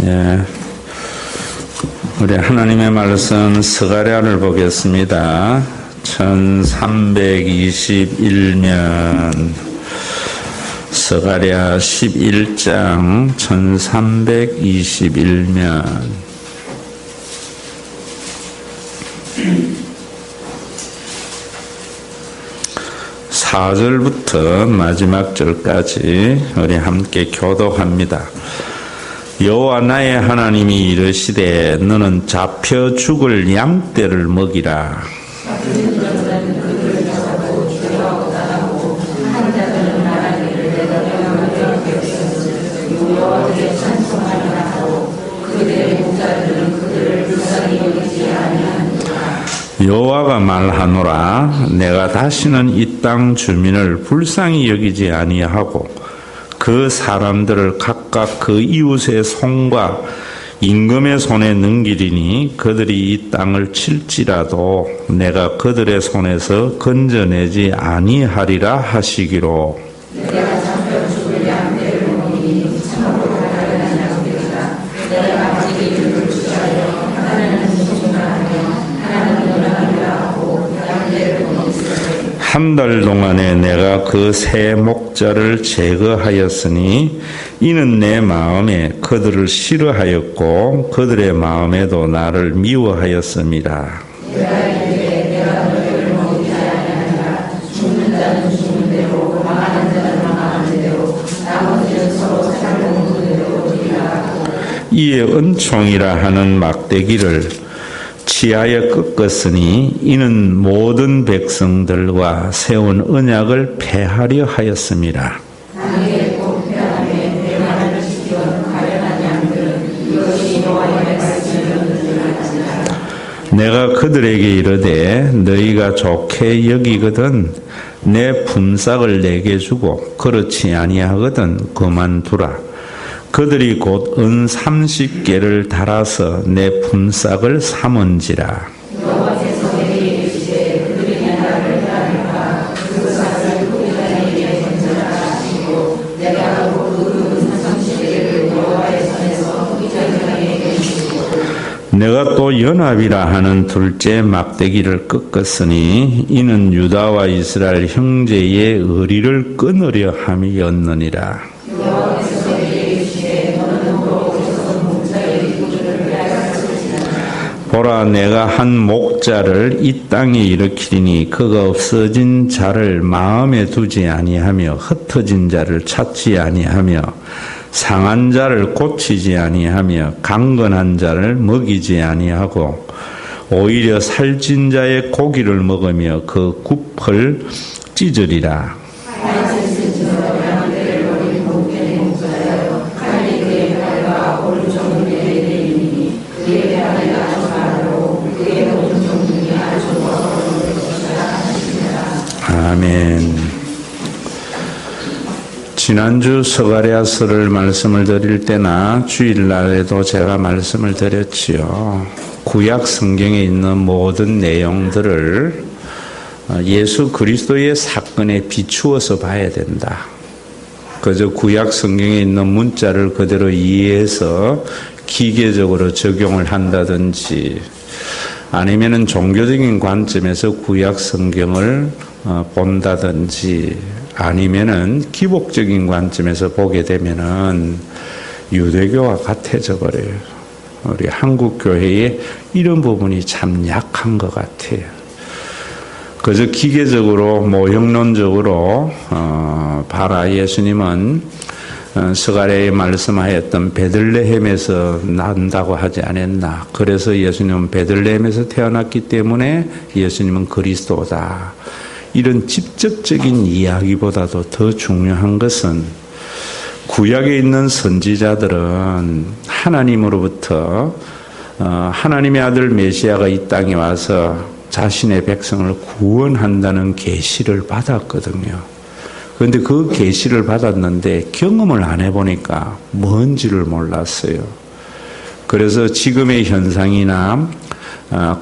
예, 우리 하나님의 말씀 스가랴를 보겠습니다. 1321면 스가랴 11장 1321면 4절부터 마지막 절까지 우리 함께 교독합니다. 여호와 나의 하나님이 이르시되 너는 잡혀 죽을 양떼를 먹이라. 여호와가 말하노라. 내가 다시는 이 땅 주민을 불쌍히 여기지 아니하고 그 사람들을 각각 그 이웃의 손과 임금의 손에 넘기리니 그들이 이 땅을 칠지라도 내가 그들의 손에서 건져내지 아니하리라 하시기로. 한 달 동안에 내가 그 새 목자를 제거하였으니 이는 내 마음에 그들을 싫어하였고 그들의 마음에도 나를 미워하였습니다. 이에 은총이라 하는 막대기를 지하에 꺾었으니 이는 모든 백성들과 세운 언약을 폐하려 하였습니다. 내가 그들에게 이르되 너희가 좋게 여기거든 내 품삯을 내게 주고 그렇지 아니하거든 그만두라. 그들이 곧 은 30개를 달아서 내 품삯을 삼은지라. 내가 또 연합이라 하는 둘째 막대기를 꺾었으니 이는 유다와 이스라엘 형제의 의리를 끊으려 함이었느니라. 보라, 내가 한 목자를 이 땅에 일으키리니 그가 없어진 자를 마음에 두지 아니하며 흩어진 자를 찾지 아니하며 상한 자를 고치지 아니하며 강건한 자를 먹이지 아니하고 오히려 살찐 자의 고기를 먹으며 그 굽을 찢으리라. 아멘. 지난주 스가랴서를 말씀을 드릴 때나 주일날에도 제가 말씀을 드렸지요. 구약 성경에 있는 모든 내용들을 예수 그리스도의 사건에 비추어서 봐야 된다. 그저 구약 성경에 있는 문자를 그대로 이해해서 기계적으로 적용을 한다든지 아니면은 종교적인 관점에서 구약 성경을 본다든지 아니면은 기복적인 관점에서 보게 되면은 유대교와 같아져 버려요. 우리 한국 교회의 이런 부분이 참 약한 것 같아요. 그저 기계적으로 모형론적으로 봐라, 예수님은 스가랴에 말씀하였던 베들레헴에서 난다고 하지 않았나. 그래서 예수님은 베들레헴에서 태어났기 때문에 예수님은 그리스도다. 이런 직접적인 이야기보다도 더 중요한 것은 구약에 있는 선지자들은 하나님으로부터 하나님의 아들 메시아가 이 땅에 와서 자신의 백성을 구원한다는 계시를 받았거든요. 그런데 그 계시를 받았는데 경험을 안 해보니까 뭔지를 몰랐어요. 그래서 지금의 현상이나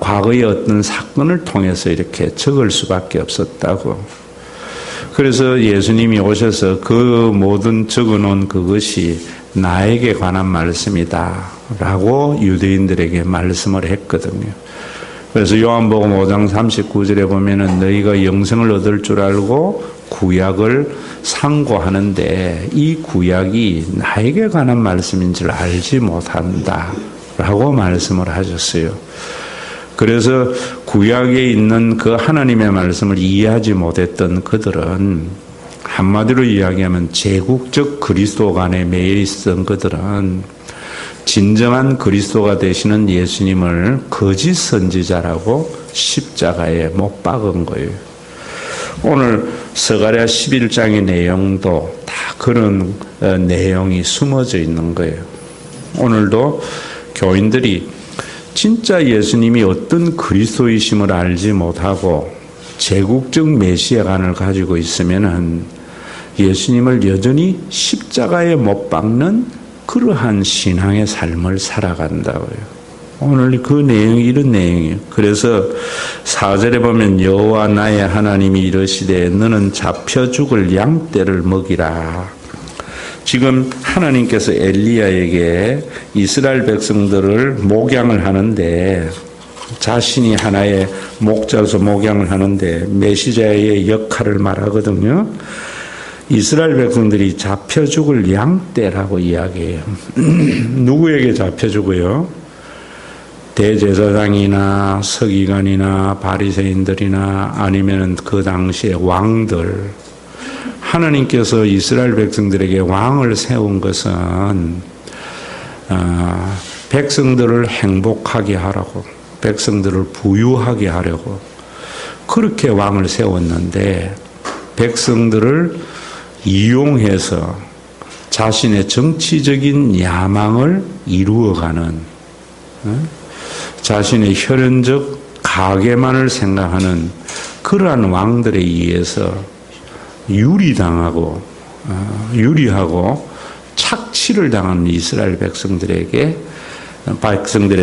과거의 어떤 사건을 통해서 이렇게 적을 수밖에 없었다고. 그래서 예수님이 오셔서 그 모든 적어놓은 그것이 나에게 관한 말씀이다 라고 유대인들에게 말씀을 했거든요. 그래서 요한복음 5장 39절에 보면은 너희가 영생을 얻을 줄 알고 구약을 상고하는데 이 구약이 나에게 관한 말씀인 줄 알지 못한다 라고 말씀을 하셨어요. 그래서 구약에 있는 그 하나님의 말씀을 이해하지 못했던 그들은, 한마디로 이야기하면 제국적 그리스도관에 매여 있었던 그들은 진정한 그리스도가 되시는 예수님을 거짓 선지자라고 십자가에 못 박은 거예요. 오늘 스가랴 11장의 내용도 다 그런 내용이 숨어져 있는 거예요. 오늘도 교인들이 진짜 예수님이 어떤 그리스도이심을 알지 못하고 제국적 메시아관을 가지고 있으면은 예수님을 여전히 십자가에 못 박는 그러한 신앙의 삶을 살아간다고요. 오늘 그 내용이 이런 내용이에요. 그래서 4절에 보면 여호와 나의 하나님이 이르시되 너는 잡혀 죽을 양떼를 먹이라. 지금 하나님께서 엘리야에게 이스라엘 백성들을 목양을 하는데, 자신이 하나의 목자로서 목양을 하는데 메시자의 역할을 말하거든요. 이스라엘 백성들이 잡혀 죽을 양떼라고 이야기해요. 누구에게 잡혀 죽어요? 대제사장이나 서기관이나 바리새인들이나 아니면 그 당시의 왕들. 하나님께서 이스라엘 백성들에게 왕을 세운 것은 백성들을 행복하게 하라고, 백성들을 부유하게 하려고 그렇게 왕을 세웠는데, 백성들을 이용해서 자신의 정치적인 야망을 이루어가는, 자신의 혈연적 가계만을 생각하는 그러한 왕들에 의해서 유리하고 착취를 당하는 이스라엘 백성들의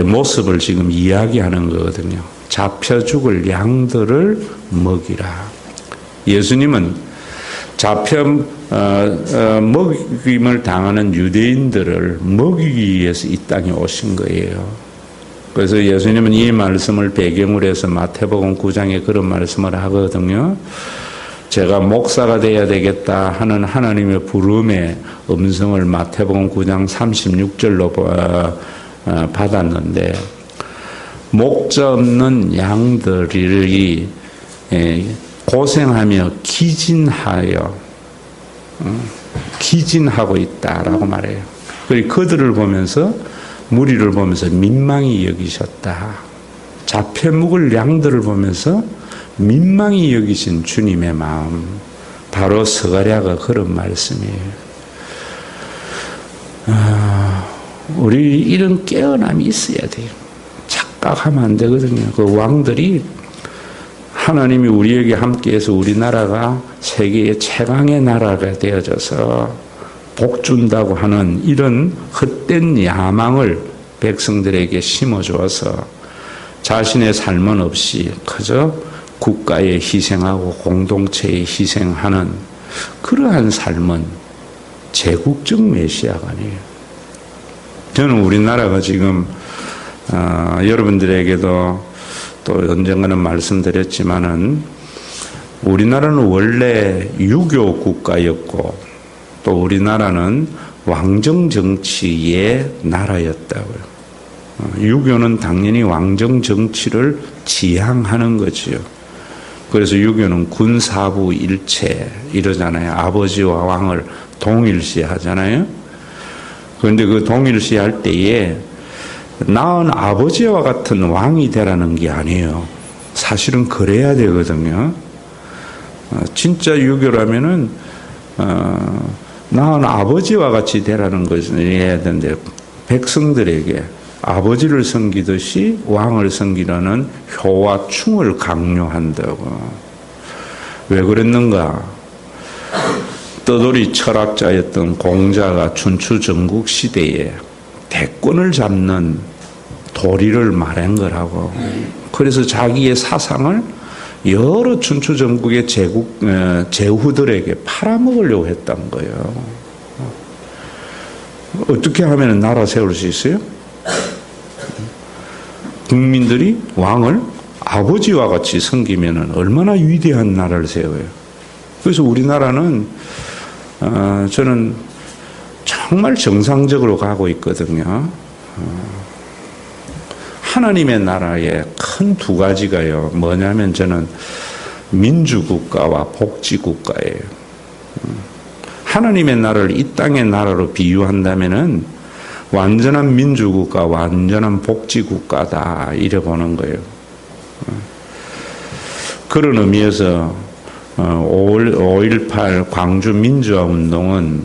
모습을 지금 이야기하는 거거든요. 잡혀 죽을 양들을 먹이라. 예수님은 잡혀 먹임을 당하는 유대인들을 먹이기 위해서 이 땅에 오신 거예요. 그래서 예수님은 이 말씀을 배경으로 해서 마태복음 9장에 그런 말씀을 하거든요. 제가 목사가 돼야 되겠다 하는 하나님의 부름의 음성을 마태복음 9장 36절로 받았는데, 목자 없는 양들이 고생하며 기진하고 있다라고 말해요. 그리고 그들을 보면서, 무리를 보면서 민망히 여기셨다. 잡혀 먹을 양들을 보면서 민망히 여기신 주님의 마음, 바로 스가랴가 그런 말씀이에요. 우리 이런 깨어남이 있어야 돼요. 착각하면 안 되거든요. 그 왕들이 하나님이 우리에게 함께해서 우리나라가 세계의 최강의 나라가 되어져서 복 준다고 하는 이런 헛된 야망을 백성들에게 심어주어서 자신의 삶은 없이 그저 국가에 희생하고 공동체에 희생하는 그러한 삶은 제국적 메시아가 아니에요. 저는 우리나라가 지금 여러분들에게도 또 언젠가는 말씀드렸지만은, 우리나라는 원래 유교 국가였고 또 우리나라는 왕정 정치의 나라였다고요. 유교는 당연히 왕정 정치를 지향하는 거지요. 그래서 유교는 군사부 일체 이러잖아요. 아버지와 왕을 동일시 하잖아요. 그런데 그 동일시 할 때에 낳은 아버지와 같은 왕이 되라는 게 아니에요. 사실은 그래야 되거든요. 진짜 유교라면은 낳은 아버지와 같이 되라는 것을 해야 되는데, 백성들에게 아버지를 섬기듯이 왕을 섬기라는 효와 충을 강요한다고. 왜 그랬는가? 떠돌이 철학자였던 공자가 춘추 전국 시대에 대권을 잡는 도리를 말한 거라고. 그래서 자기의 사상을 여러 춘추 전국의 제후들에게 팔아먹으려고 했던 거예요. 어떻게 하면 나라 세울 수 있어요? 국민들이 왕을 아버지와 같이 섬기면 얼마나 위대한 나라를 세워요. 그래서 우리나라는 저는 정말 정상적으로 가고 있거든요. 하나님의 나라의 큰 두 가지가요. 뭐냐면 저는 민주국가와 복지국가예요. 하나님의 나라를 이 땅의 나라로 비유한다면은 완전한 민주국가, 완전한 복지국가다 이래 보는 거예요. 그런 의미에서 5.18 광주 민주화 운동은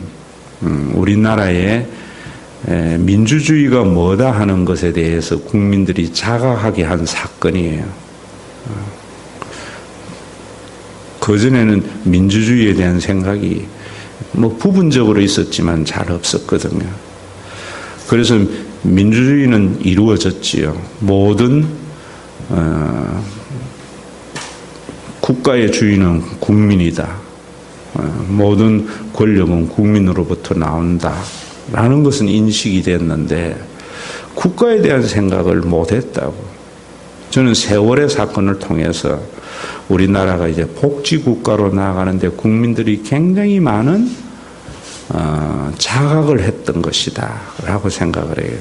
우리나라의 민주주의가 뭐다 하는 것에 대해서 국민들이 자각하게 한 사건이에요. 그전에는 민주주의에 대한 생각이 뭐 부분적으로 있었지만 잘 없었거든요. 그래서 민주주의는 이루어졌지요. 모든 국가의 주인은 국민이다. 모든 권력은 국민으로부터 나온다. 라는 것은 인식이 됐는데 국가에 대한 생각을 못했다고. 저는 세월의 사건을 통해서 우리나라가 이제 복지국가로 나아가는데 국민들이 굉장히 많은 자각을 했던 것이다 라고 생각을 해요.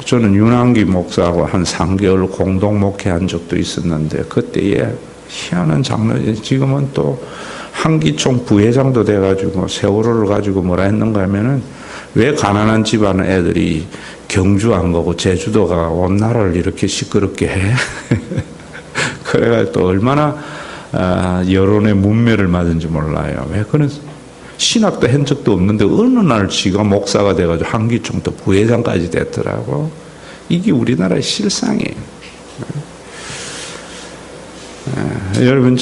저는 윤한기 목사하고 한 3개월 공동 목회한 적도 있었는데 그때에 희한한 장면이 지금은 또 한기총 부회장도 돼가지고 세월호를 가지고 뭐라 했는가 하면은 왜 가난한 집안 애들이 경주 안 가고 제주도 가 온 나라를 이렇게 시끄럽게 해? 그래가 또 얼마나 여론의 문매를 맞은지 몰라요. 왜 그런 신학도 한 적도 없는데 어느 날 지가 목사가 돼가지고 한기총 또 부회장까지 됐더라고. 이게 우리나라의 실상이에요. 여러분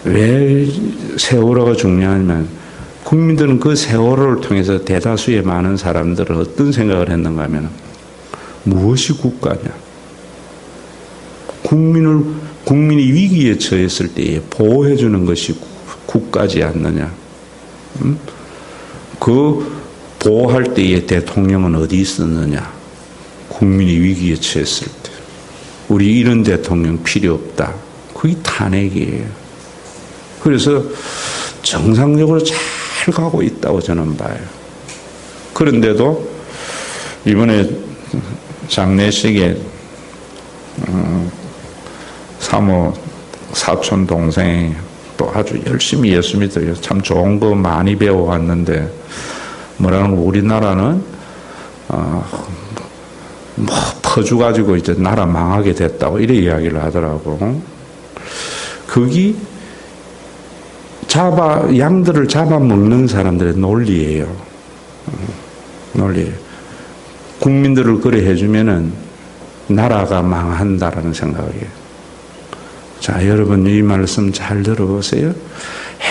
왜 세월호가 중요하냐면 국민들은 그 세월호를 통해서 대다수의 많은 사람들은 어떤 생각을 했는가 하면 무엇이 국가냐? 국민이 위기에 처했을 때에 보호해 주는 것이 국가지 않느냐? 그 보호할 때에 대통령은 어디 있었느냐? 국민이 위기에 처했을 때. 우리 이런 대통령 필요 없다. 그게 탄핵이에요. 그래서 정상적으로 잘 가고 있다고 저는 봐요. 그런데도 이번에 장례식에 사모 사촌 동생이 또 아주 열심히 예수 믿어요. 참 좋은 거 많이 배워왔는데 뭐라는 우리나라는 뭐 퍼주가지고 이제 나라 망하게 됐다고 이래 이야기를 하더라고. 그게 양들을 잡아먹는 사람들의 논리예요. 논리. 국민들을 그래 해주면은 나라가 망한다라는 생각이에요. 자, 여러분 이 말씀 잘 들어보세요.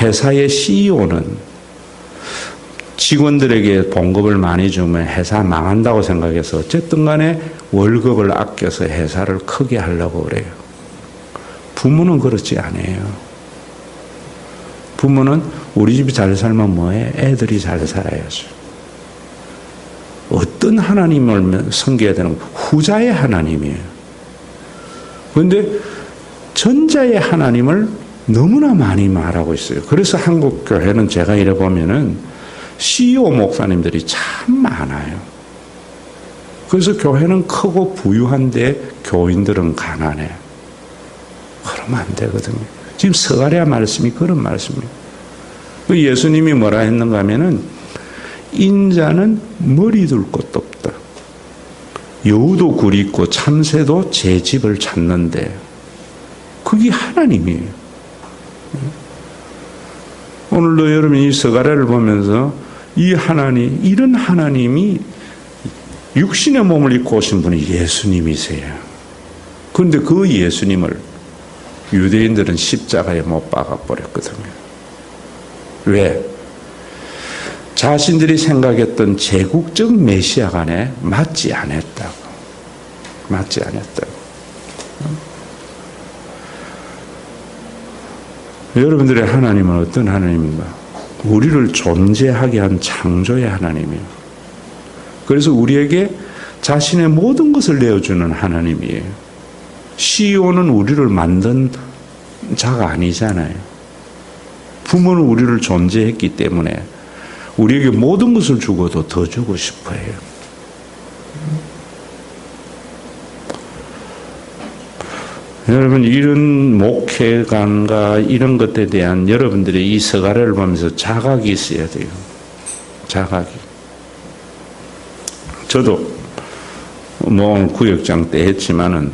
회사의 CEO는 직원들에게 봉급을 많이 주면 회사 망한다고 생각해서 어쨌든 간에 월급을 아껴서 회사를 크게 하려고 그래요. 부모는 그렇지 않아요. 부모는 우리 집이 잘 살면 뭐해? 애들이 잘 살아야죠. 어떤 하나님을 섬겨야 되는 거? 후자의 하나님이에요. 그런데 전자의 하나님을 너무나 많이 말하고 있어요. 그래서 한국 교회는 제가 이래 보면은 CEO 목사님들이 참 많아요. 그래서 교회는 크고 부유한데 교인들은 가난해. 그러면 안 되거든요. 지금 스가랴 말씀이 그런 말씀이에요. 예수님이 뭐라 했는가 하면은 인자는 머리 둘 곳도 없다. 여우도 굴이 있고 참새도 제 집을 찾는데 그게 하나님이에요. 오늘도 여러분이 이 스가랴를 보면서 이 하나님, 이런 하나님이 육신의 몸을 입고 오신 분이 예수님이세요. 그런데 그 예수님을 유대인들은 십자가에 못 박아버렸거든요. 왜? 자신들이 생각했던 제국적 메시아 간에 맞지 않았다고. 맞지 않았다고. 여러분들의 하나님은 어떤 하나님인가? 우리를 존재하게 한 창조의 하나님이에요. 그래서 우리에게 자신의 모든 것을 내어주는 하나님이에요. CEO는 우리를 만든 자가 아니잖아요. 부모는 우리를 존재했기 때문에 우리에게 모든 것을 주고도 더 주고 싶어해요. 여러분, 이런 목회관과 이런 것에 대한 여러분들의 이 서가를 보면서 자각이 있어야 돼요. 자각이. 저도 구역장 때 했지만은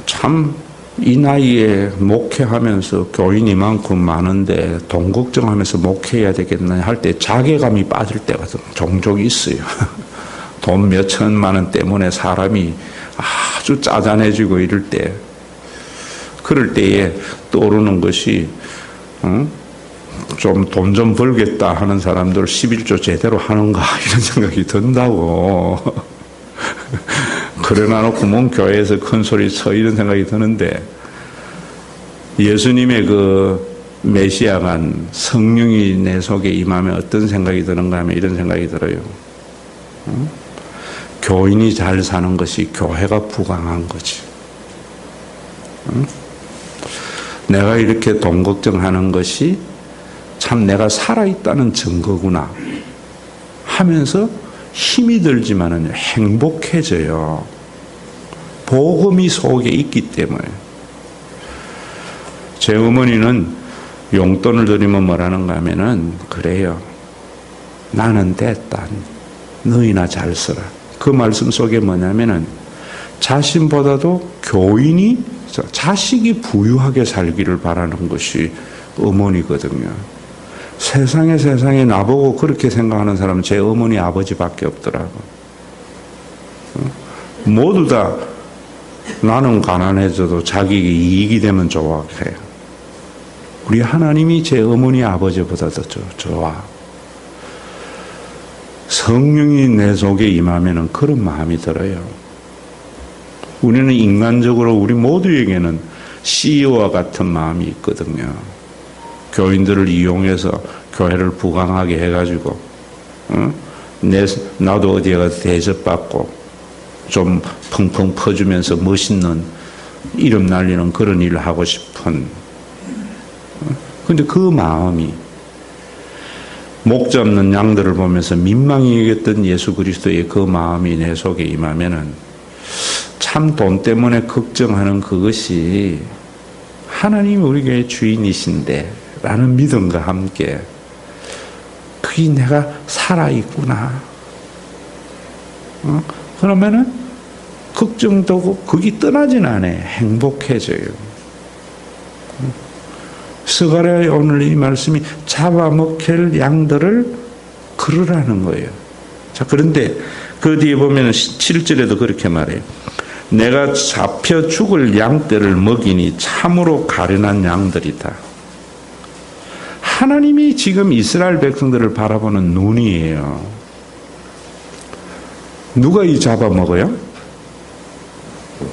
참 이 나이에 목회하면서 교인이 이만큼 많은데 돈 걱정하면서 목회해야 되겠나 할 때 자괴감이 빠질 때가 종종 있어요. 돈 몇 천만 원 때문에 사람이 아주 짜잔해지고 이럴 때, 그럴 때에 떠오르는 것이 좀 돈 좀 벌겠다 하는 사람들 11조 제대로 하는가 이런 생각이 든다고. 그래 놔놓고 교회에서 큰 소리 쳐 이런 생각이 드는데, 예수님의 그 메시아간 성령이 내 속에 임하면 어떤 생각이 드는가 하면 이런 생각이 들어요. 교인이 잘 사는 것이 교회가 부강한 거지. 내가 이렇게 돈 걱정하는 것이 참 내가 살아있다는 증거구나 하면서 힘이 들지만은 행복해져요. 복음이 속에 있기 때문에. 제 어머니는 용돈을 드리면 뭐라는가 하면은, 그래요. 나는 됐다. 너희나 잘 써라. 그 말씀 속에 뭐냐면은 자신보다도 교인이, 자식이 부유하게 살기를 바라는 것이 어머니거든요. 세상에 나보고 그렇게 생각하는 사람은 제 어머니 아버지밖에 없더라고. 모두 다 나는 가난해져도 자기 이익이 되면 좋아해요. 우리 하나님이 제 어머니 아버지보다 더 좋아. 성령이 내 속에 임하면은 그런 마음이 들어요. 우리는 인간적으로 우리 모두에게는 CEO와 같은 마음이 있거든요. 교인들을 이용해서 교회를 부강하게 해가지고, 나도 어디에 가서 대접받고 좀 펑펑 퍼주면서 멋있는 이름 날리는 그런 일을 하고 싶은. 근데 그 마음이, 목자 없는 양들을 보면서 민망히 여겼던 예수 그리스도의 그 마음이 내 속에 임하면은 참 돈 때문에 걱정하는 그것이 하나님이 우리 교회 주인이신데 라는 믿음과 함께 그게 내가 살아있구나. 그러면은 걱정도 그게 떠나진 않아요. 행복해져요. 스가랴의 오늘 이 말씀이 잡아먹힐 양들을 걸으라는 거예요. 자, 그런데 그 뒤에 보면 7절에도 그렇게 말해요. 내가 잡혀 죽을 양떼를 먹이니 참으로 가련한 양들이다. 하나님이 지금 이스라엘 백성들을 바라보는 눈이에요. 누가 이 잡아먹어요?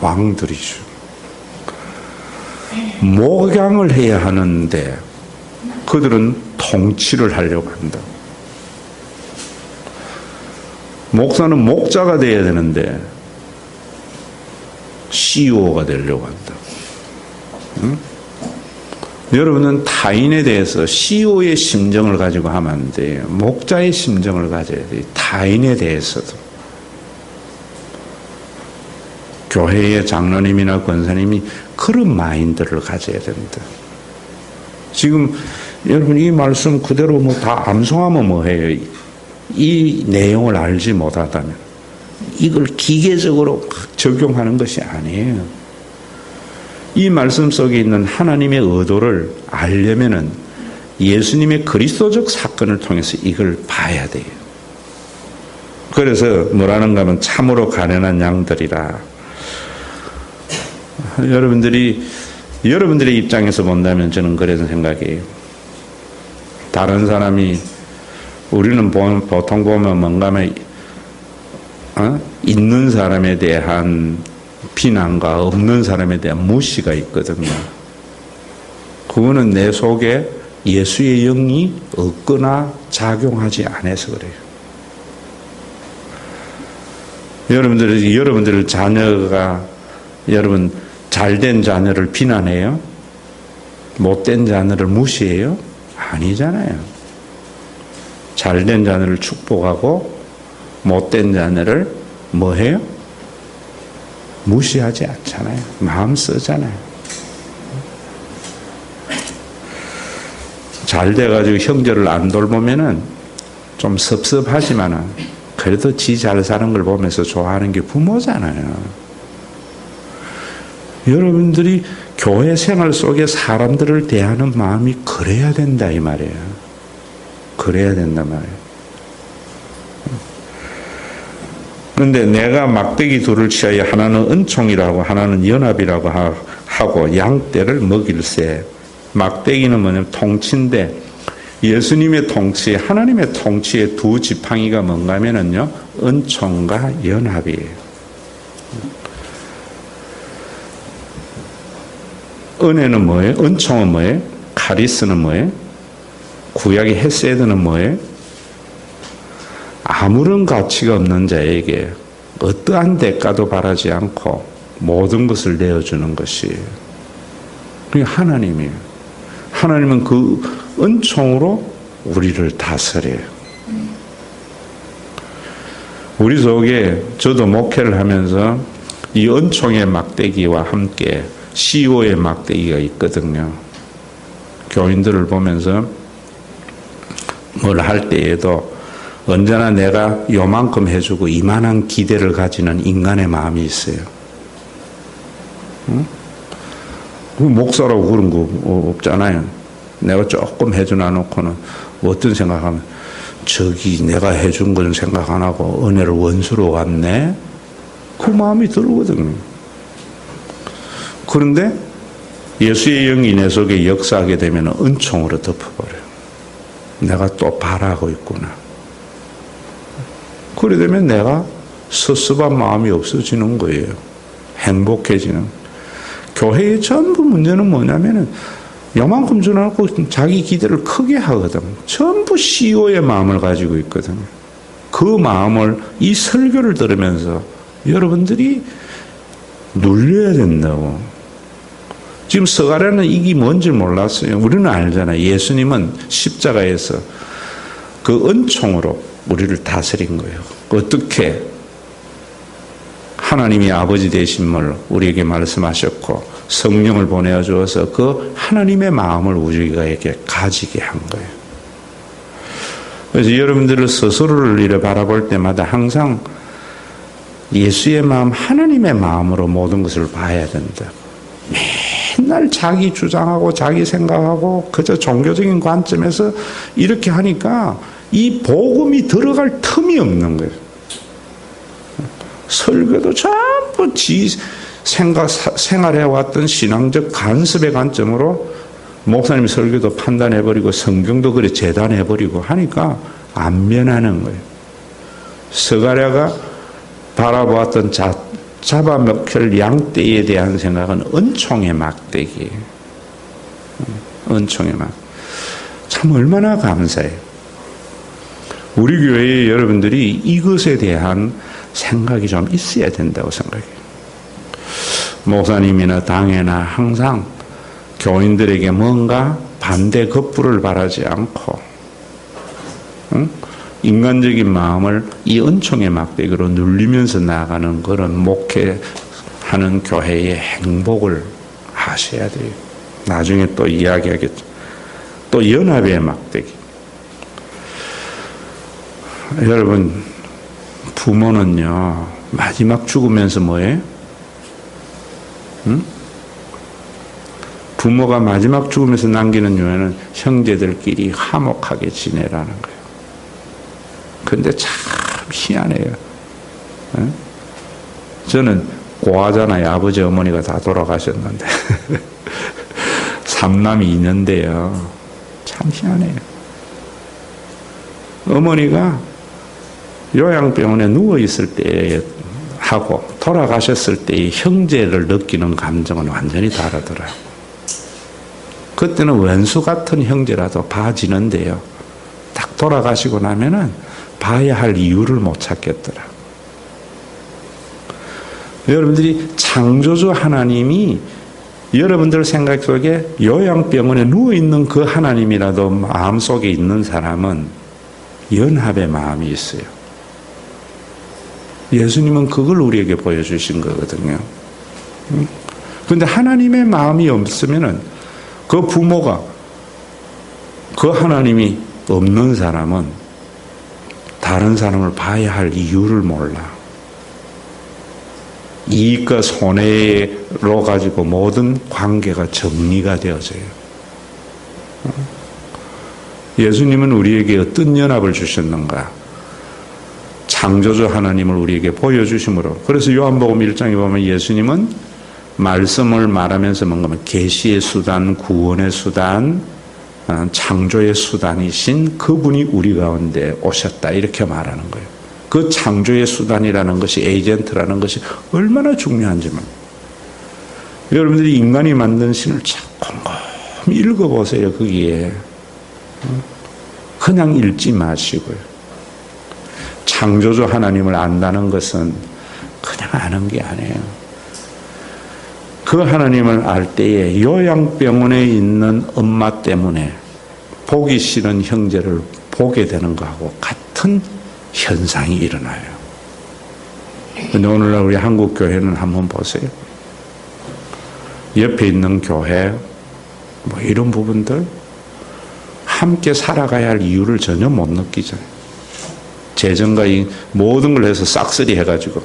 왕들이죠. 목양을 해야 하는데 그들은 통치를 하려고 한다. 목사는 목자가 되어야 되는데 CEO가 되려고 한다. 응? 여러분은 타인에 대해서 CEO의 심정을 가지고 하면 안 돼요. 목자의 심정을 가져야 돼요. 타인에 대해서도. 교회의 장로님이나 권사님이 그런 마인드를 가져야 된다. 지금 여러분 이 말씀 그대로 다 암송하면 뭐해요? 이 내용을 알지 못하다면 이걸 기계적으로 적용하는 것이 아니에요. 이 말씀 속에 있는 하나님의 의도를 알려면은 예수님의 그리스도적 사건을 통해서 이걸 봐야 돼요. 그래서 뭐라는가 하면 참으로 가련한 양들이라. 여러분들의 입장에서 본다면 저는 그런 생각이에요. 다른 사람이, 우리는 보통 보면 뭔가 하면 있는 사람에 대한 비난과 없는 사람에 대한 무시가 있거든요. 그거는 내 속에 예수의 영이 없거나 작용하지 않아서 그래요. 여러분들 자녀가, 여러분 잘된 자녀를 비난해요? 못된 자녀를 무시해요? 아니잖아요. 잘된 자녀를 축복하고 못된 자녀를 뭐 해요? 무시하지 않잖아요. 마음 쓰잖아요. 잘 돼가지고 형제를 안 돌보면은 좀 섭섭하지만은 그래도 지 잘 사는 걸 보면서 좋아하는 게 부모잖아요. 여러분들이 교회 생활 속에 사람들을 대하는 마음이 그래야 된다 이 말이에요. 그래야 된단 말이에요. 그런데 내가 막대기 둘을 취하여 하나는 은총이라고 하나는 연합이라고 하고 양떼를 먹일세. 막대기는 뭐냐면 통치인데 예수님의 통치, 하나님의 통치의 두 지팡이가 뭔가 하면은요, 은총과 연합이에요. 은혜는 뭐예요? 은총은 뭐예요? 카리스는 뭐예요? 구약의 헤세드는 뭐예요? 아무런 가치가 없는 자에게 어떠한 대가도 바라지 않고 모든 것을 내어주는 것이에요. 그게 하나님이에요. 하나님은 그 은총으로 우리를 다스려요. 우리 속에 저도 목회를 하면서 이 은총의 막대기와 함께 CEO의 막대기가 있거든요. 교인들을 보면서 뭘 할 때에도 언제나 내가 요만큼 해주고 이만한 기대를 가지는 인간의 마음이 있어요. 응? 목사라고 그런 거 없잖아요. 내가 조금 해주나 놓고는 어떤 생각하면 저기 내가 해준 건 생각 안 하고 은혜를 원수로 갚네? 그 마음이 들거든요. 그런데 예수의 영이 내 속에 역사하게 되면 은총으로 덮어버려요. 내가 또 바라고 있구나. 그래 되면 내가 섭섭한 마음이 없어지는 거예요. 행복해지는. 교회의 전부 문제는 뭐냐면은 요만큼 주나놓고 자기 기대를 크게 하거든. 전부 CEO의 마음을 가지고 있거든. 그 마음을 이 설교를 들으면서 여러분들이 눌려야 된다고. 지금 서가랴는 이게 뭔지 몰랐어요. 우리는 알잖아요. 예수님은 십자가에서 그 은총으로 우리를 다스린 거예요. 어떻게 하나님이 아버지 되심을 우리에게 말씀하셨고 성령을 보내어 주어서 그 하나님의 마음을 우리에게 가지게 한 거예요. 그래서 여러분들을 스스로를 이래 바라볼 때마다 항상 예수의 마음, 하나님의 마음으로 모든 것을 봐야 된다. 맨날 자기 주장하고 자기 생각하고 그저 종교적인 관점에서 이렇게 하니까 이 복음이 들어갈 틈이 없는 거예요. 설교도 전부 지 생활해왔던 신앙적 간섭의 관점으로 목사님 설교도 판단해버리고 성경도 그래 재단해버리고 하니까 안 변하는 거예요. 스가랴가 바라보았던 잡아먹힐 양떼에 대한 생각은 은총의 막대기예요. 은총의 막. 참 얼마나 감사해요. 우리 교회의 여러분들이 이것에 대한 생각이 좀 있어야 된다고 생각해요. 목사님이나 당회나 항상 교인들에게 뭔가 반대 겁부를 바라지 않고 인간적인 마음을 이 은총의 막대기로 눌리면서 나아가는 그런 목회하는 교회의 행복을 하셔야 돼요. 나중에 또 이야기하겠죠. 또 연합의 막대기. 여러분 부모는요 마지막 죽으면서 뭐예요? 부모가 마지막 죽으면서 남기는 유언은 형제들끼리 화목하게 지내라는 거예요. 근데 참 희한해요. 저는 고아잖아요. 아버지 어머니가 다 돌아가셨는데 삼남이 있는데요. 참 희한해요. 어머니가 요양병원에 누워있을 때 하고 돌아가셨을 때의 형제를 느끼는 감정은 완전히 다르더라고요. 그때는 원수 같은 형제라도 봐지는데요. 딱 돌아가시고 나면은 봐야 할 이유를 못 찾겠더라. 여러분들이 창조주 하나님이 여러분들 생각 속에 요양병원에 누워있는 그 하나님이라도 마음속에 있는 사람은 연합의 마음이 있어요. 예수님은 그걸 우리에게 보여주신 거거든요. 그런데 하나님의 마음이 없으면은 그 부모가 그 하나님이 없는 사람은 다른 사람을 봐야 할 이유를 몰라. 이익과 손해로 가지고 모든 관계가 정리가 되어져요. 예수님은 우리에게 어떤 연합을 주셨는가? 창조주 하나님을 우리에게 보여주심으로. 그래서 요한복음 1장에 보면 예수님은 말씀을 말하면서 뭔가 계시의 수단, 구원의 수단, 창조의 수단이신 그분이 우리 가운데 오셨다 이렇게 말하는 거예요. 그 창조의 수단이라는 것이, 에이전트라는 것이 얼마나 중요한지만 여러분들이 인간이 만든 신을 곰곰이 읽어보세요. 거기에 그냥 읽지 마시고요. 창조주 하나님을 안다는 것은 그냥 아는 게 아니에요. 그 하나님을 알 때에 요양병원에 있는 엄마 때문에 보기 싫은 형제를 보게 되는 것하고 같은 현상이 일어나요. 근데 오늘날 우리 한국 교회는 한번 보세요. 옆에 있는 교회, 뭐 이런 부분들 함께 살아가야 할 이유를 전혀 못 느끼잖아요. 재정과 이 모든 걸 해서 싹쓸이 해가지고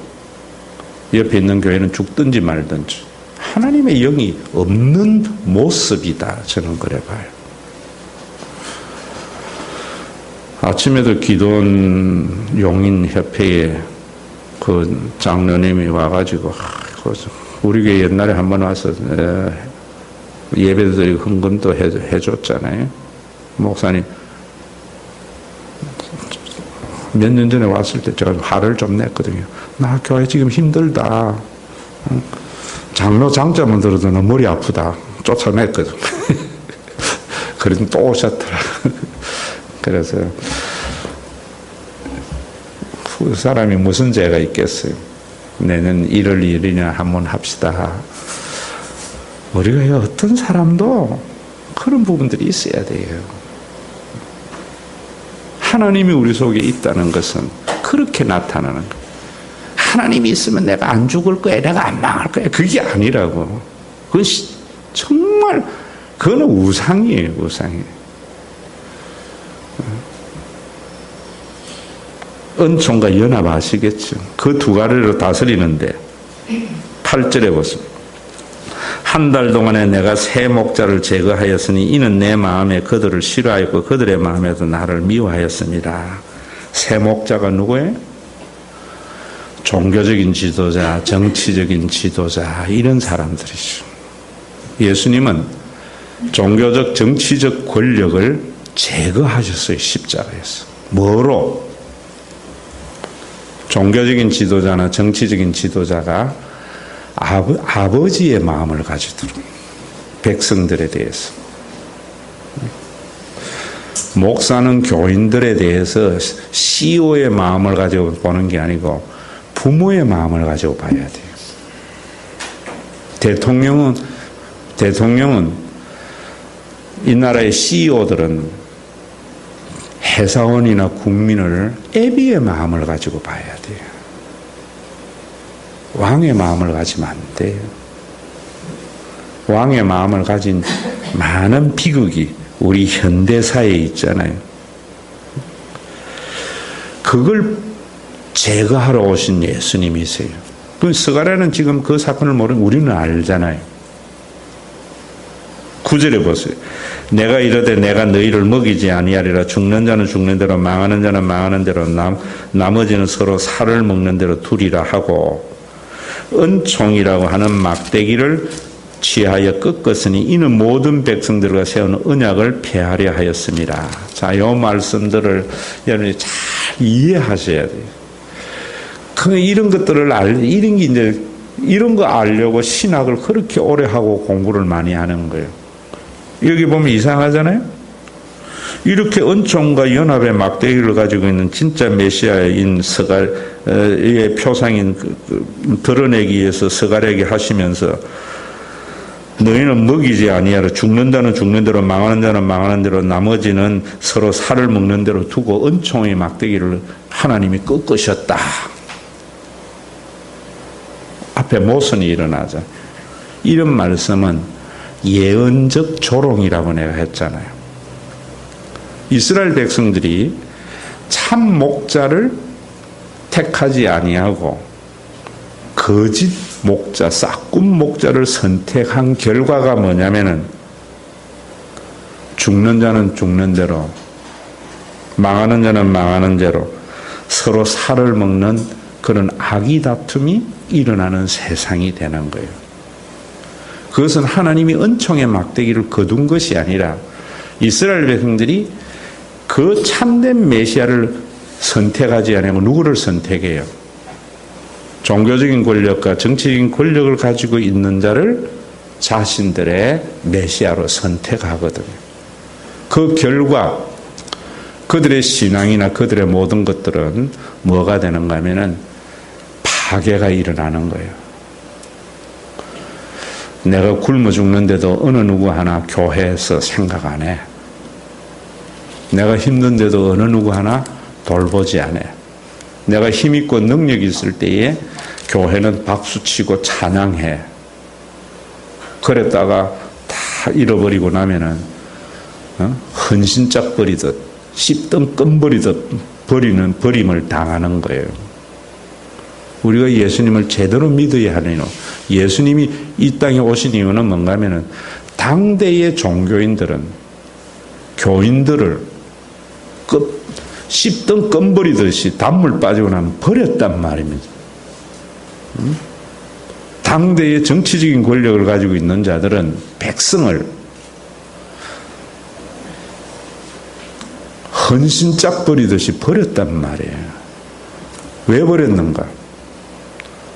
옆에 있는 교회는 죽든지 말든지 하나님의 영이 없는 모습이다. 저는 그래 봐요. 아침에도 기도원 용인협회에 그 장로님이 와가지고 우리 교회 옛날에 한번 와서 예배도 드리고 헌금도 해줬잖아요. 목사님 몇 년 전에 왔을 때 제가 화를 좀 냈거든요. 나 교회 지금 힘들다. 장로 장자만 들어도 나 머리 아프다. 쫓아냈거든. 그래서 또 오셨더라. 그래서 그 사람이 무슨 죄가 있겠어요. 내년 1월 1일이나 한번 합시다. 우리가 어떤 사람도 그런 부분들이 있어야 돼요. 하나님이 우리 속에 있다는 것은 그렇게 나타나는 거예요. 하나님이 있으면 내가 안 죽을 거야, 내가 안 망할 거야. 그게 아니라고. 그건 정말 그건 우상이에요, 우상이에요. 은총과 연합 아시겠죠? 그 두 가지로 다스리는데 8절에 보세요. 한 달 동안에 내가 새 목자를 제거하였으니 이는 내 마음에 그들을 싫어하였고 그들의 마음에도 나를 미워하였습니다. 새 목자가 누구예요? 종교적인 지도자, 정치적인 지도자 이런 사람들이죠. 예수님은 종교적, 정치적 권력을 제거하셨어요. 십자가에서. 뭐로? 종교적인 지도자나 정치적인 지도자가 아버지의 마음을 가지도록 백성들에 대해서 목사는 교인들에 대해서 CEO의 마음을 가지고 보는 게 아니고 부모의 마음을 가지고 봐야 돼요. 대통령은 이 나라의 CEO들은 회사원이나 국민을 애비의 마음을 가지고 봐야 돼요. 왕의 마음을 가지면 안 돼요. 왕의 마음을 가진 많은 비극이 우리 현대사에 있잖아요. 그걸 제거하러 오신 예수님이세요. 그 스가랴는 지금 그 사건을 모르면 우리는 알잖아요. 9절에 보세요. 내가 이르되 내가 너희를 먹이지 아니하리라. 죽는 자는 죽는 대로 망하는 자는 망하는 대로 나머지는 서로 살을 먹는 대로 두리라 하고 은총이라고 하는 막대기를 취하여 꺾었으니 이는 모든 백성들과 세운 언약을 폐하려 하였습니다. 자, 이 말씀들을 여러분이 잘 이해하셔야 돼요. 이런 것들을 이런 거 알려고 신학을 그렇게 오래 하고 공부를 많이 하는 거예요. 여기 보면 이상하잖아요. 이렇게 은총과 연합의 막대기를 가지고 있는 진짜 메시아인 스가랴의 표상인 드러내기 위해서 스가랴에게 하시면서 너희는 먹이지 아니하라. 죽는 자는 죽는 대로, 망하는 자는 망하는 대로, 나머지는 서로 살을 먹는 대로 두고 은총의 막대기를 하나님이 꺾으셨다. 앞에 모순이 일어나죠. 이런 말씀은 예언적 조롱이라고 내가 했잖아요. 이스라엘 백성들이 참 목자를 택하지 아니하고 거짓 목자, 싹군 목자를 선택한 결과가 뭐냐면은 죽는 자는 죽는 대로, 망하는 자는 망하는 대로 서로 살을 먹는 그런 악의 다툼이 일어나는 세상이 되는 거예요. 그것은 하나님이 은총의 막대기를 거둔 것이 아니라 이스라엘 백성들이 그 참된 메시아를 선택하지 않고 누구를 선택해요? 종교적인 권력과 정치적인 권력을 가지고 있는 자를 자신들의 메시아로 선택하거든요. 그 결과 그들의 신앙이나 그들의 모든 것들은 뭐가 되는가 하면은 파괴가 일어나는 거예요. 내가 굶어 죽는데도 어느 누구 하나 교회에서 생각 안 해. 내가 힘든데도 어느 누구 하나 돌보지 않아. 내가 힘있고 능력이 있을 때에 교회는 박수치고 찬양해. 그랬다가 다 잃어버리고 나면은 헌신짝 버리듯 씹던 껌 버리듯 버림을 당하는 거예요. 우리가 예수님을 제대로 믿어야 하는 이유, 예수님이 이 땅에 오신 이유는 뭔가 하면은 당대의 종교인들은 교인들을 씹던 껌 버리듯이 단물 빠지고 나면 버렸단 말입니다. 당대의 정치적인 권력을 가지고 있는 자들은 백성을 헌신짝 버리듯이 버렸단 말이에요. 왜 버렸는가?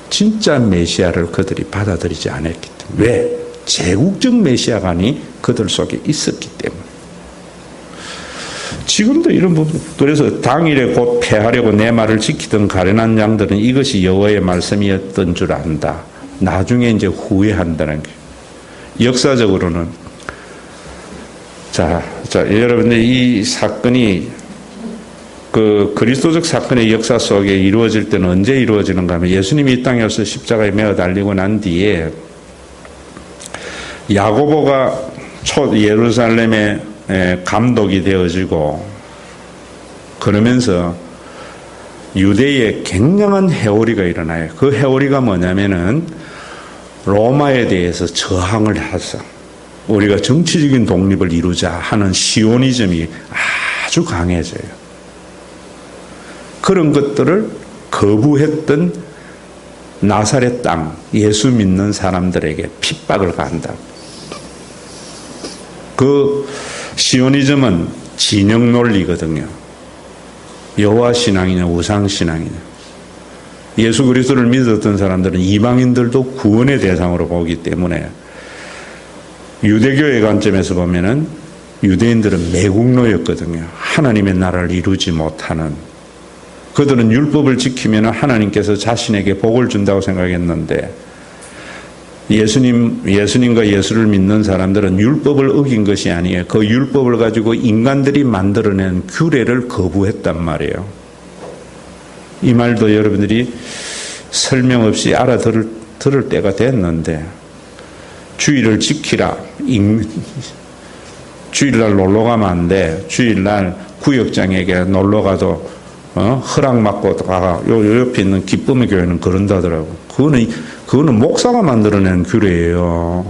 진짜 메시아를 그들이 받아들이지 않았기 때문에. 왜? 제국적 메시아관이 그들 속에 있었기 때문에. 지금도 이런 부분, 그래서 당일에 곧 패하려고 내 말을 지키던 가련한 양들은 이것이 여호와의 말씀이었던 줄 안다. 나중에 이제 후회한다는 거예요. 역사적으로는 자, 여러분들 이 사건이 그 그리스도적 사건의 역사 속에 이루어질 때는 언제 이루어지는가 하면 예수님이 이 땅에 와서 십자가에 매어 달리고 난 뒤에 야고보가 예루살렘에 감독이 되어지고 그러면서 유대에 굉장한 회오리가 일어나요. 그 회오리가 뭐냐면은 로마에 대해서 저항을 해서 우리가 정치적인 독립을 이루자 하는 시오니즘이 아주 강해져요. 그런 것들을 거부했던 나사렛 땅 예수 믿는 사람들에게 핍박을 가한다. 그 시오니즘은 진영 논리거든요. 여호와 신앙이냐 우상 신앙이냐. 예수 그리스도를 믿었던 사람들은 이방인들도 구원의 대상으로 보기 때문에 유대교의 관점에서 보면은 유대인들은 매국노였거든요. 하나님의 나라를 이루지 못하는. 그들은 율법을 지키면 하나님께서 자신에게 복을 준다고 생각했는데 예수님과 예수를 믿는 사람들은 율법을 어긴 것이 아니에요. 그 율법을 가지고 인간들이 만들어낸 규례를 거부했단 말이에요. 이 말도 여러분들이 설명 없이 알아들을 때가 됐는데 주일을 지키라. 주일날 놀러 가면 안 돼. 주일날 구역장에게 놀러 가도 허락 받고 가가 요 옆에 있는 기쁨의 교회는 그런다더라고. 그거는 목사가 만들어낸 규례예요.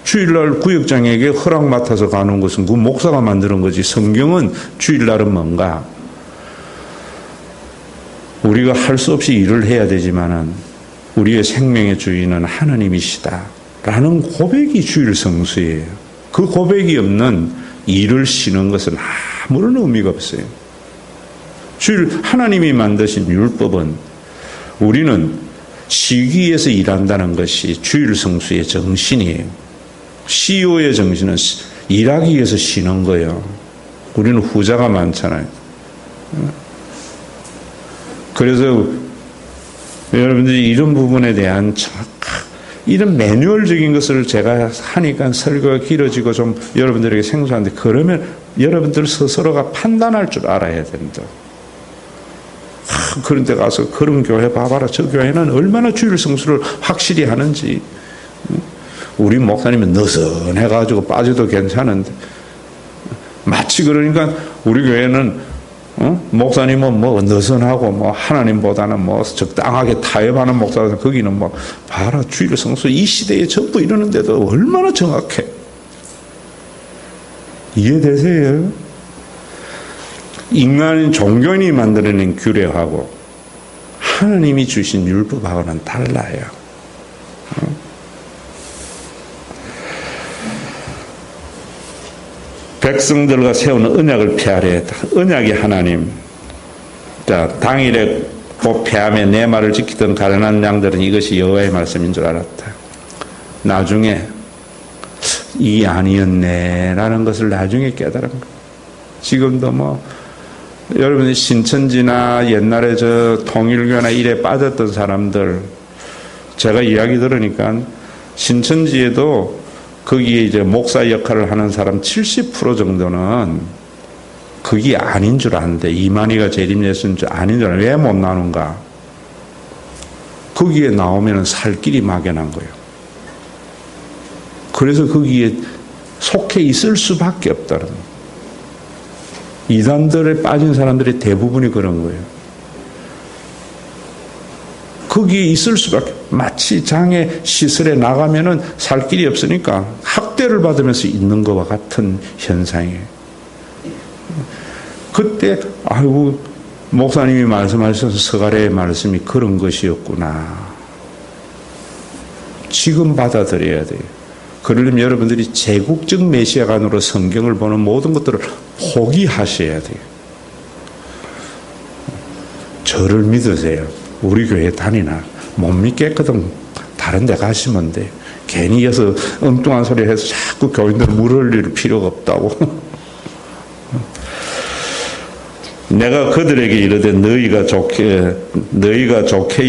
주일날 구역장에게 허락 맡아서 가는 것은 그 목사가 만드는 거지. 성경은 주일날은 뭔가 우리가 할 수 없이 일을 해야 되지만은 우리의 생명의 주인은 하나님이시다라는 고백이 주일 성수예요. 그 고백이 없는 일을 쉬는 것은 아무런 의미가 없어요. 주일 하나님이 만드신 율법은 우리는 쉬기 위해서 일한다는 것이 주일 성수의 정신이에요. CEO의 정신은 일하기 위해서 쉬는 거예요. 우리는 후자가 많잖아요. 그래서 여러분들이 이런 부분에 대한 이런 매뉴얼적인 것을 제가 하니까 설교가 길어지고 좀 여러분들에게 생소한데, 그러면 여러분들 스스로가 판단할 줄 알아야 된다. 그런 데 가서 그런 교회 봐봐라. 저 교회는 얼마나 주일 성수를 확실히 하는지. 우리 목사님은 느슨해가지고 빠져도 괜찮은데, 마치 그러니까 우리 교회는 목사님은 뭐 느슨하고 뭐 하나님보다는 뭐 적당하게 타협하는 목사들, 거기는 뭐 봐라 주일 성수 이 시대에 전부 이러는데도 얼마나 정확해. 이해되세요? 인간인 종교인이 만들어낸 규례하고 하나님이 주신 율법하고는 달라요. 백성들과 세운 언약을 폐하려 했다. 언약이 하나님. 자, 당일에 곧 폐하며 내 말을 지키던 가련한 양들은 이것이 여호와의 말씀인 줄 알았다. 나중에 이 아니었네라는 것을 나중에 깨달은 거예요. 지금도 뭐 여러분이 신천지나 옛날에 저 통일교나 이래 빠졌던 사람들, 제가 이야기 들으니까 신천지에도 거기에 이제 목사 역할을 하는 사람 70% 정도는 그게 아닌 줄 아는데, 이만희가 재림예수인 줄 아닌 줄 아는데 왜 못 나오는가? 거기에 나오면 살 길이 막연한 거예요. 그래서 거기에 속해 있을 수밖에 없다는 거예요. 이단들에 빠진 사람들의 대부분이 그런 거예요. 거기에 있을 수밖에. 마치 장애 시설에 나가면은 살 길이 없으니까 학대를 받으면서 있는 것과 같은 현상이에요. 그때 아이고 목사님이 말씀하셔서 서가래의 말씀이 그런 것이었구나. 지금 받아들여야 돼요. 그러려면 여러분들이 제국적 메시아관으로 성경을 보는 모든 것들을 포기하셔야 돼요. 저를 믿으세요. 우리 교회 다니나 못 믿겠거든. 다른 데 가시면 돼. 괜히 여서 엉뚱한 소리 해서 자꾸 교인들 물 흘릴 필요가 없다고. 내가 그들에게 이르되 너희가 좋게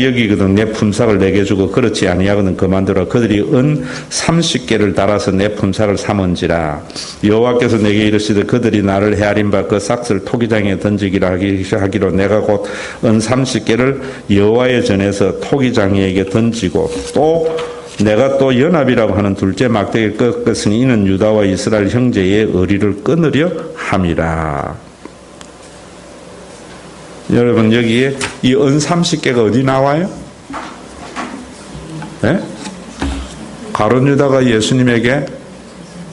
여기거든 내 품삯을 내게 주고 그렇지 아니하거든 그만두라. 그들이 은 30개를 달아서 내 품삯을 삼은지라. 여호와께서 내게 이르시되 그들이 나를 헤아린 바 그 삭슬 토기장에 던지기라 하기로 내가 곧 은 30개를 여호와의 전에서 토기장이에게 던지고 또 내가 또 연합이라고 하는 둘째 막대기를 꺾었으니 이는 유다와 이스라엘 형제의 의리를 끊으려 함이라. 여러분 여기에 이 은 30개가 어디 나와요? 네? 가룟 유다가 예수님에게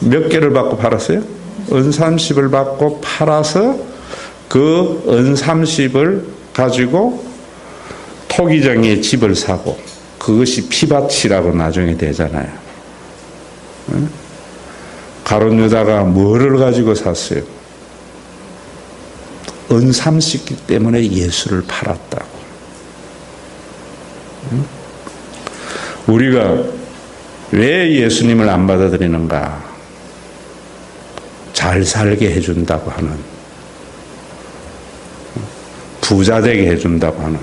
몇 개를 받고 팔았어요? 은 30을 받고 팔아서 그 은 30을 가지고 토기장에 집을 사고 그것이 피밭이라고 나중에 되잖아요. 네? 가룟 유다가 뭐를 가지고 샀어요? 은 30개 때문에 예수를 팔았다고. 우리가 왜 예수님을 안 받아들이는가? 잘 살게 해준다고 하는, 부자 되게 해준다고 하는,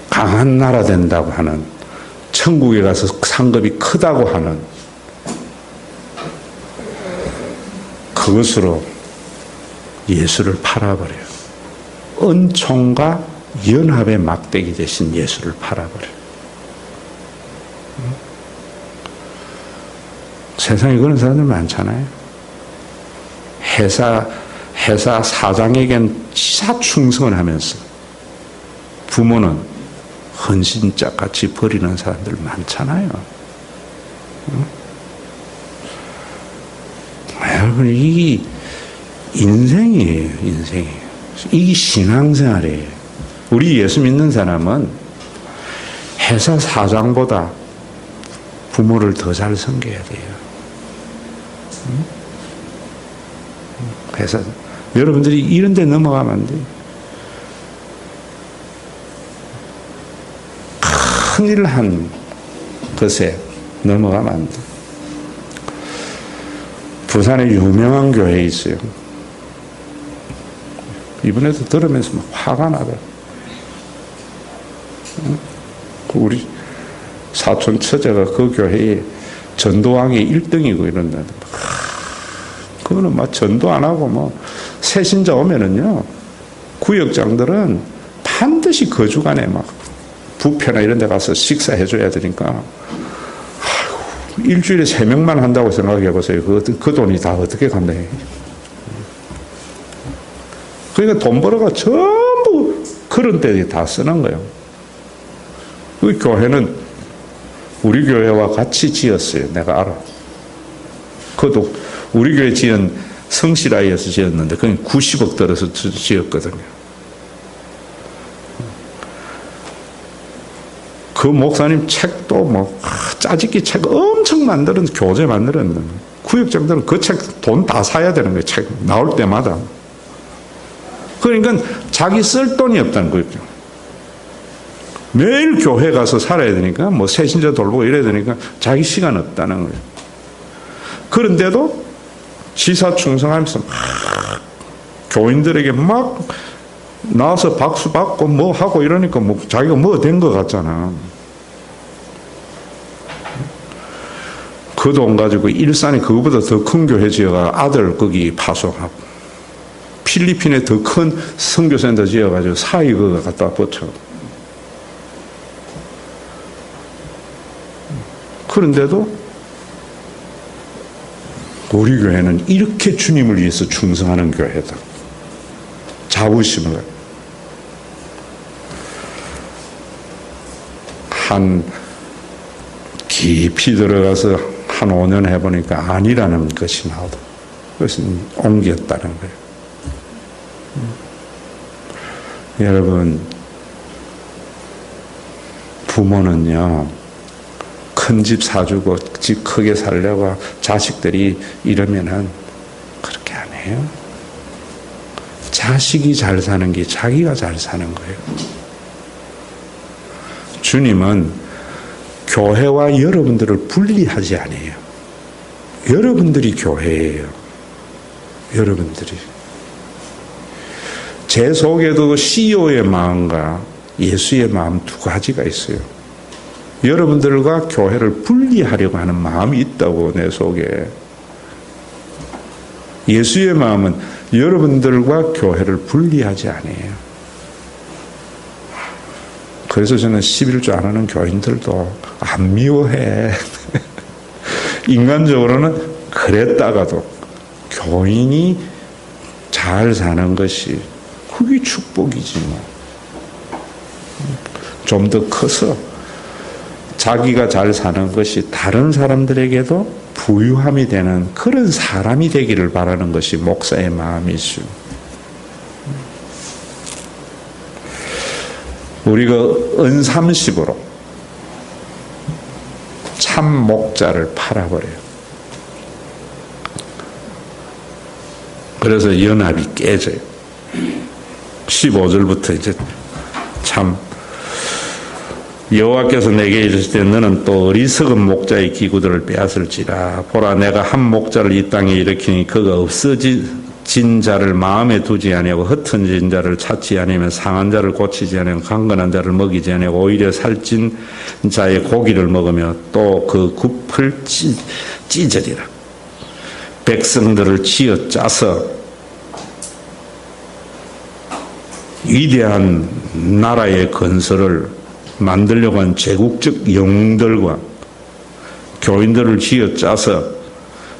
강한 나라 된다고 하는, 천국에 가서 상급이 크다고 하는 그것으로 예수를 팔아버려요. 은총과 연합의 막대기 대신 예수를 팔아버려요. 세상에 그런 사람들 많잖아요. 회사 사장에겐 지사 충성을 하면서 부모는 헌신자같이 버리는 사람들 많잖아요. 여러분, 이 인생이에요, 인생이에요. 이게 신앙생활이에요. 우리 예수 믿는 사람은 회사 사장보다 부모를 더 잘 섬겨야 돼요. 회사, 여러분들이 이런 데 넘어가면 안 돼요. 큰일 한 것에 넘어가면 안 돼요. 부산에 유명한 교회에 있어요. 이번에도 들으면서 막 화가 나더라. 우리 사촌 처제가 그 교회에 전도왕이 1등이고 이런다. 그거는 막 전도 안 하고 뭐 새신자 오면은요, 구역장들은 반드시 거주간에 막 부페나 이런 데 가서 식사해 줘야 되니까, 일주일에 3명만 한다고 생각해 보세요. 그 돈이 다 어떻게 간다. 그러니까 돈 벌어가 전부 그런 데 다 쓰는 거예요. 그 교회는 우리 교회와 같이 지었어요. 내가 알아. 그것도 우리 교회 지은 성실아이에서 지었는데 그게 90억 들어서 지었거든요. 그 목사님 책도 뭐 짜집기 책 엄청 교재 만들었는데 구역장들은 그 책 돈 다 사야 되는 거예요. 책 나올 때마다. 그러니까 자기 쓸 돈이 없다는 거예요. 매일 교회 가서 살아야 되니까 뭐 새신자 돌보고 이래야 되니까 자기 시간 없다는 거예요. 그런데도 지사 충성하면서 막 교인들에게 막 나와서 박수 받고 뭐 하고 이러니까 뭐 자기가 뭐 된 것 같잖아. 그 돈 가지고 일산에 그거보다 더 큰 교회 지어가 아들 거기 파송하고, 필리핀에 더 큰 선교센터 지어가지고 사위 그거 갖다 붙여. 그런데도 우리 교회는 이렇게 주님을 위해서 충성하는 교회다. 자부심을. 한 깊이 들어가서 한 5년 해보니까 아니라는 것이 나오더라고요. 그래서 옮겼다는 거예요. 여러분, 부모는요, 큰 집 사주고 집 크게 살려고 자식들이 이러면은 그렇게 안 해요. 자식이 잘 사는 게 자기가 잘 사는 거예요. 주님은 교회와 여러분들을 분리하지 않아요. 여러분들이 교회예요. 여러분들이. 제 속에도 CEO의 마음과 예수의 마음 두 가지가 있어요. 여러분들과 교회를 분리하려고 하는 마음이 있다고, 내 속에. 예수의 마음은 여러분들과 교회를 분리하지 않아요. 그래서 저는 11조 안 하는 교인들도 안 미워해. 인간적으로는 그랬다가도 교인이 잘 사는 것이 그게 축복이지 뭐. 좀 더 커서 자기가 잘 사는 것이 다른 사람들에게도 부유함이 되는 그런 사람이 되기를 바라는 것이 목사의 마음이죠. 우리가 은30으로 참 목자를 팔아버려요. 그래서 연합이 깨져요. 15절부터 이제 참, 여호와께서 내게 이르시되 너는 또 어리석은 목자의 기구들을 빼앗을지라. 보라, 내가 한 목자를 이 땅에 일으키니 그가 없어진 자를 마음에 두지 아니하고 흩어진 자를 찾지 아니하면 상한 자를 고치지 아니하고 강건한 자를 먹이지 아니하고 오히려 살찐 자의 고기를 먹으며 또 그 굽을 찢으리라. 백성들을 쥐어 짜서 위대한 나라의 건설을 만들려고 한 제국적 영웅들과 교인들을 쥐어 짜서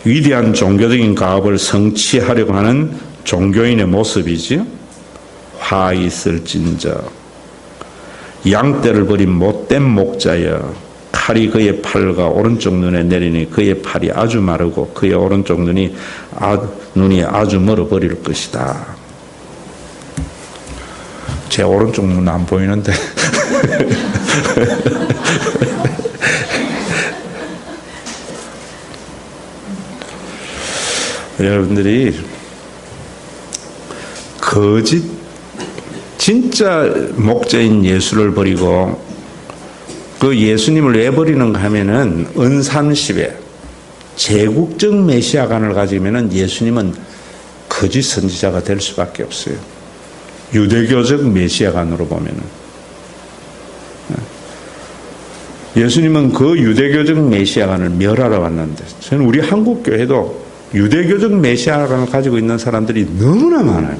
위대한 종교적인 가업을 성취하려고 하는 종교인의 모습이지요. 화 있을진저 양떼를 버린 못된 목자여, 칼이 그의 팔과 오른쪽 눈에 내리니 그의 팔이 아주 마르고 그의 오른쪽 눈이 아주 멀어버릴 것이다. 제 오른쪽 눈 안 보이는데 여러분들이 거짓 진짜 목자인 예수를 버리고 그 예수님을 왜 버리는가 하면은 은30에 제국적 메시아관을 가지면은 예수님은 거짓 선지자가 될 수밖에 없어요. 유대교적 메시아관으로 보면은. 예수님은 그 유대교적 메시아관을 멸하러 왔는데, 저는 우리 한국 교회도 유대교적 메시아관을 가지고 있는 사람들이 너무나 많아요.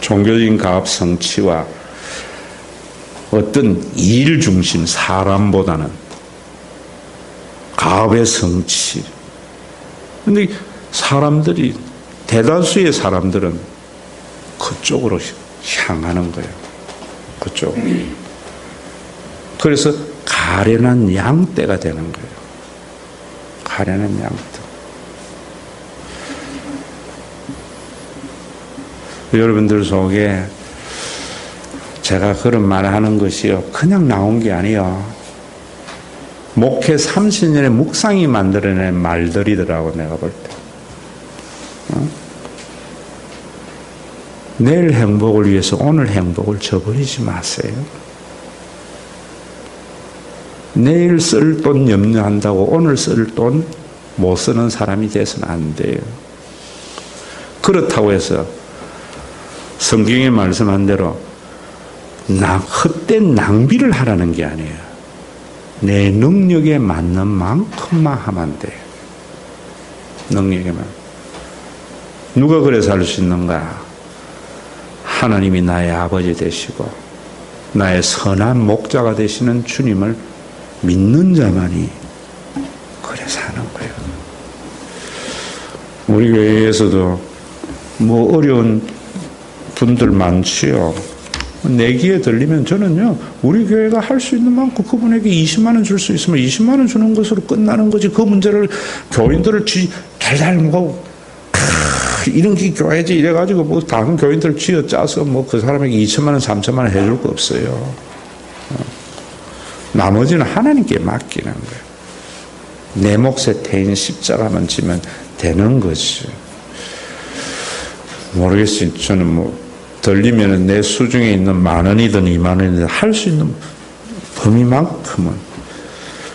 종교적인 가업 성취와 어떤 일 중심, 사람보다는 가업의 성취. 근데 사람들이, 대다수의 사람들은 그쪽으로 향하는 거예요. 그쪽. 그래서 가련한 양떼가 되는 거예요. 가련한 양떼. 여러분들 속에 제가 그런 말을 하는 것이요, 그냥 나온 게 아니에요. 목회 30년의 묵상이 만들어낸 말들이더라고, 내가 볼 때. 내일 행복을 위해서 오늘 행복을 저버리지 마세요. 내일 쓸 돈 염려한다고 오늘 쓸 돈 못 쓰는 사람이 돼서는 안 돼요. 그렇다고 해서 성경에 말씀한 대로 헛된 낭비를 하라는 게 아니에요. 내 능력에 맞는 만큼만 하면 돼요. 능력에만. 누가 그래서 할 수 있는가? 하나님이 나의 아버지 되시고 나의 선한 목자가 되시는 주님을 믿는 자만이 그래서 하는 거예요. 우리 교회에서도 뭐 어려운 분들 많지요. 내 귀에 들리면 저는요, 우리 교회가 할 수 있는 만큼 그분에게 20만 원 줄 수 있으면 20만 원 주는 것으로 끝나는 거지. 그 문제를 교인들을 달달 먹고 이런 게 교회지 이래가지고 뭐 다른 교인들 쥐어 짜서 뭐 그 사람에게 2천만 원, 3천만 원 해줄 거 없어요. 나머지는 하나님께 맡기는 거예요. 내 몫에 태인 십자가만 지면 되는 거지. 모르겠어요. 저는 뭐 들리면은 내 수중에 있는 10,000원이든 20,000원이든 할 수 있는 범위만큼은,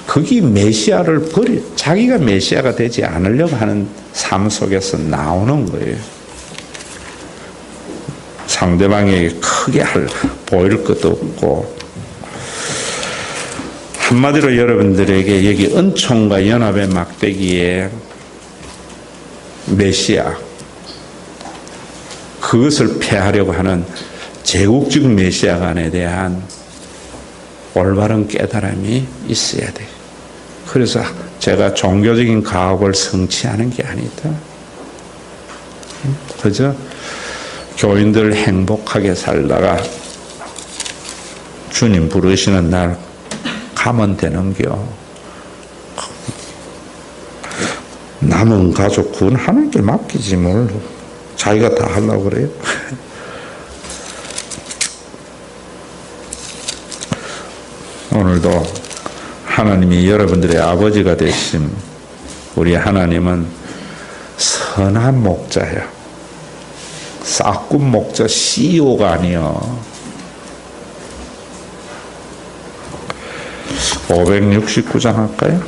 거기 메시아를 자기가 메시아가 되지 않으려고 하는 삶 속에서 나오는 거예요. 상대방에게 크게 보일 것도 없고. 한마디로 여러분들에게 여기 은총과 연합의 막대기에 메시아, 그것을 폐하려고 하는 제국적 메시아관에 대한 올바른 깨달음이 있어야 돼요. 그래서 제가 종교적인 가업을 성취하는 게 아니다. 그죠? 교인들 행복하게 살다가 주님 부르시는 날 가면 되는겨. 남은 가족 그건 하나님께 맡기지 뭘 자기가 다 하려고 그래요. 오늘도 하나님이 여러분들의 아버지가 되신 우리 하나님은 선한 목자예요. 싹군 목자 CEO가 아니요. 569장 할까요?